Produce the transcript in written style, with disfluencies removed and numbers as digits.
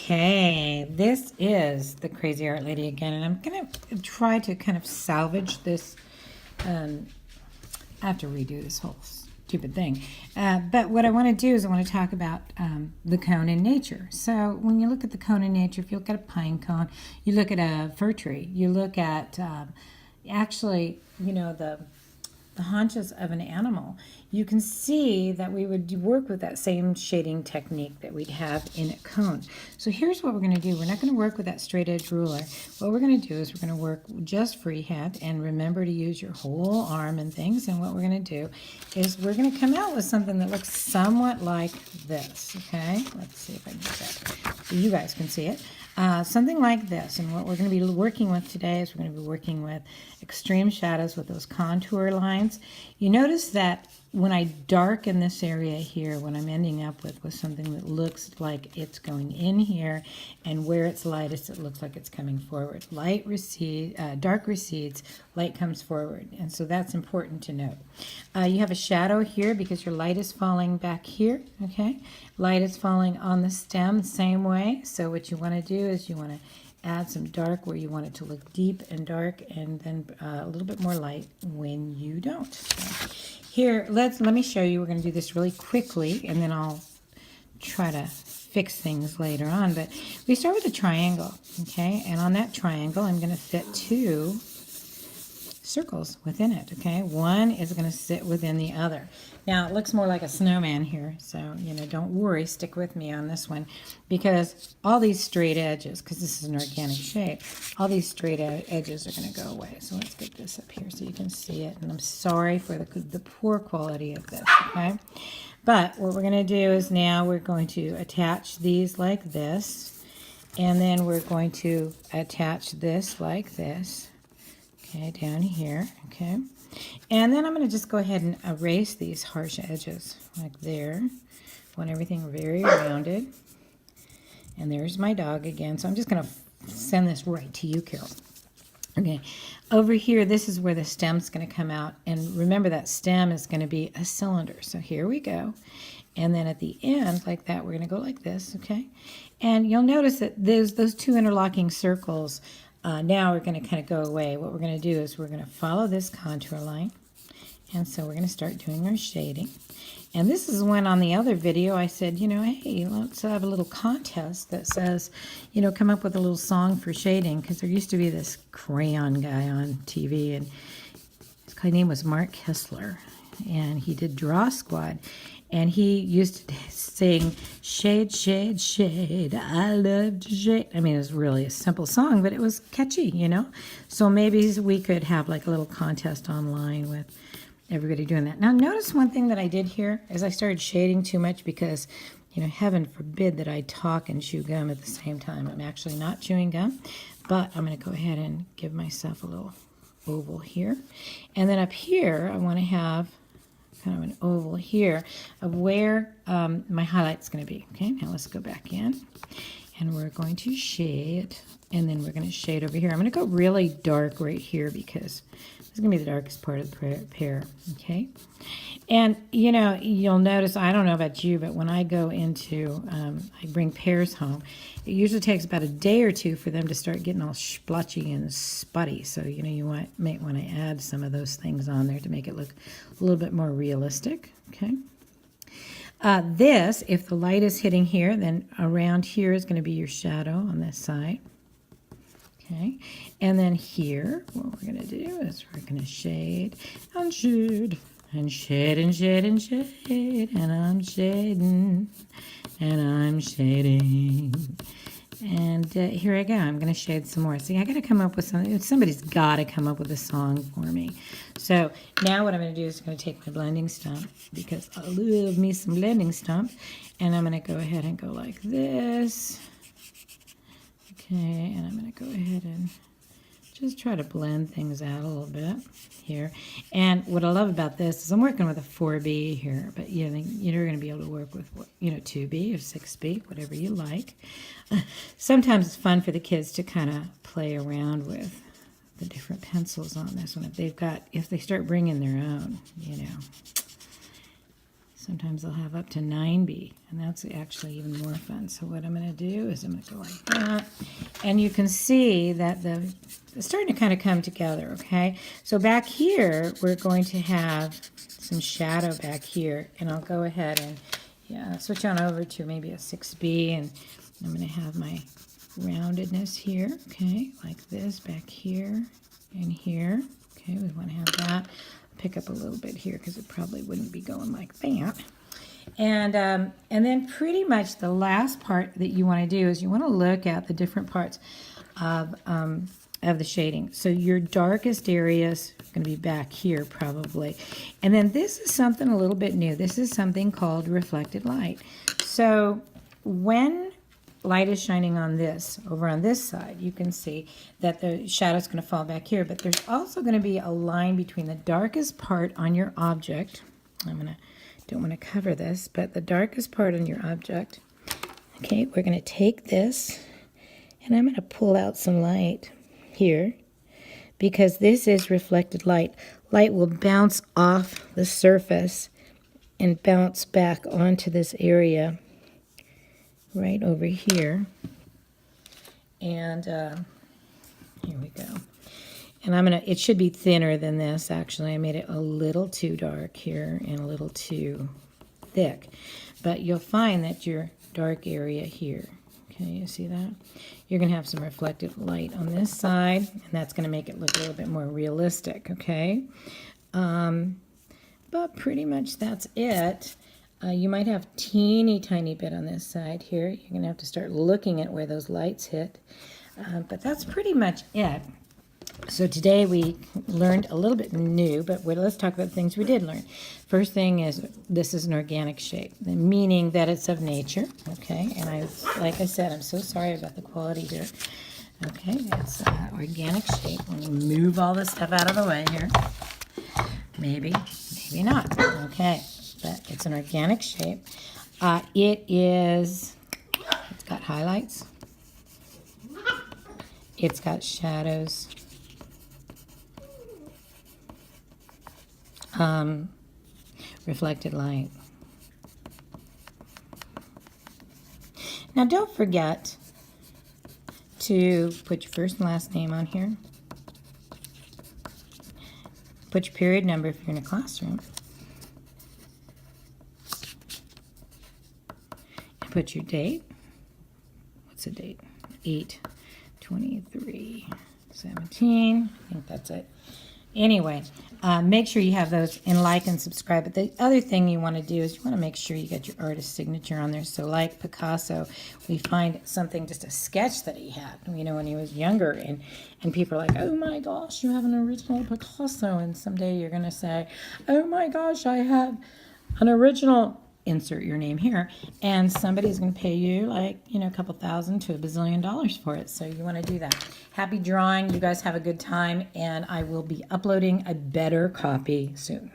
Okay, this is the Crazy Art Lady again, and I'm going to try to kind of salvage this. I have to redo this whole stupid thing. But what I want to do is I want to talk about the cone in nature. So when you look at the cone in nature, if you look at a pine cone, you look at a fir tree, you look at actually, the haunches of an animal, you can see that we would work with that same shading technique that we'd have in a cone. So here's what we're going to do. We're not going to work with that straight edge ruler. What we're going to do is we're going to work just freehand, and remember to use your whole arm and things. And what we're going to do is we're going to come out with something that looks somewhat like this. Okay, let's see if I can get that so you guys can see it. Something like this. And what we're going to be working with today is we're going to be working with extreme shadows with those contour lines. You notice that when I darken this area here, what I'm ending up with something that looks like it's going in here, and where it's lightest, it looks like it's coming forward. Light recedes, dark recedes, light comes forward, and so that's important to note. You have a shadow here because your light is falling back here, okay? Light is falling on the stem the same way, so what you want to do is you want to add some dark where you want it to look deep and dark, and then a little bit more light when you don't. So here, let me show you. We're going to do this really quickly, and then I'll try to fix things later on. But we start with a triangle, okay? And on that triangle, I'm going to fit two circles within it, okay? One is going to sit within the other. Now, it looks more like a snowman here, so, don't worry, stick with me on this one, because all these straight edges, because this is an organic shape, all these straight edges are going to go away. So let's get this up here so you can see it, and I'm sorry for the poor quality of this, okay? But what we're going to do is now we're going to attach these like this, and then we're going to attach this like this, okay, down here, okay? And then I'm going to just go ahead and erase these harsh edges, like there. Want everything very rounded. And there's my dog again, so I'm just going to send this right to you, Carol. Okay, over here, this is where the stem's going to come out. And remember, that stem is going to be a cylinder. So here we go. And then at the end, like that, we're going to go like this, okay? And you'll notice that those two interlocking circles now we're going to kind of go away. What we're going to do is we're going to follow this contour line. And so we're going to start doing our shading. And this is when on the other video I said, hey, let's have a little contest that says, come up with a little song for shading. Because there used to be this crayon guy on TV, and his name was Mark Kessler. And he did Draw Squad. And he used to sing, shade, shade, shade, I love to shade. I mean, it was really a simple song, but it was catchy, So maybe we could have like a little contest online with everybody doing that. Now, notice one thing that I did here is I started shading too much because, heaven forbid that I talk and chew gum at the same time. I'm actually not chewing gum, but I'm going to go ahead and give myself a little oval here. And then up here, I want to have kind of an oval here of where my highlight's going to be. Okay, now let's go back in, and we're going to shade, and then we're going to shade over here. I'm going to go really dark right here because this is going to be the darkest part of the pear. Okay, and you'll notice, I don't know about you, but when I go into, I bring pears home, it usually takes about a day or two for them to start getting all splotchy and sputty. So, you might want to add some of those things on there to make it look a little bit more realistic, okay? This, if the light is hitting here, then around here is going to be your shadow on this side, okay? And then here, what we're going to do is we're going to shade and shade and shade and shade and shade, and I'm shading and I'm shading. And here I go. I'm going to shade some more. See, I got to come up with something. Somebody's got to come up with a song for me. So now what I'm going to do is I'm going to take my blending stump, because I love me some blending stump, and I'm going to go ahead and go like this. Okay, and I'm going to go ahead and just try to blend things out a little bit here. And what I love about this is I'm working with a 4B here, but you're going to be able to work with 2B or 6B, whatever you like. Sometimes it's fun for the kids to kind of play around with the different pencils on this one if they start bringing their own, Sometimes I'll have up to 9B, and that's actually even more fun. So what I'm going to do is I'm going to go like that, and you can see that it's starting to kind of come together, okay? So back here, we're going to have some shadow back here, and I'll go ahead and switch on over to maybe a 6B, and I'm going to have my roundedness here, okay, like this back here and here. Okay, we want to have that. Pick up a little bit here because it probably wouldn't be going like that. And then pretty much the last part that you want to do is you want to look at the different parts of the shading. So your darkest area is going to be back here probably. And then this is something a little bit new. This is something called reflected light. So when light is shining on this, over on this side, you can see that the shadow's going to fall back here, but there's also going to be a line between the darkest part on your object. Don't want to cover this, but the darkest part on your object. Okay, we're going to take this, and I'm going to pull out some light here, because this is reflected light. Light will bounce off the surface and bounce back onto this area right over here, and here we go. And it should be thinner than this actually. I made it a little too dark here and a little too thick, but you'll find that your dark area here, okay, you see that? You're going to have some reflected light on this side, and that's going to make it look a little bit more realistic, okay? But pretty much that's it. You might have teeny tiny bit on this side here. You're going to have to start looking at where those lights hit. But that's pretty much it. So today we learned a little bit new, but let's talk about the things we did learn. First thing is this is an organic shape, meaning that it's of nature, okay? And like I said, I'm so sorry about the quality here. Okay, it's an organic shape. Let me move all this stuff out of the way here. Maybe not. Okay. But it's an organic shape. It's got highlights. It's got shadows. Reflected light. Now don't forget to put your first and last name on here. Put your period number if you're in a classroom. Put your date. What's the date? 8/23/17. I think that's it. Anyway, make sure you have those and like and subscribe. But the other thing you want to do is you want to make sure you get your artist signature on there. So like Picasso, we find something, just a sketch that he had, when he was younger. And people are like, oh my gosh, you have an original Picasso. And someday you're going to say, oh my gosh, I have an original, insert your name here, and somebody's going to pay you like, a couple $1,000 to $1 bazillion for it. So you want to do that. Happy drawing. You guys have a good time, and I will be uploading a better copy soon.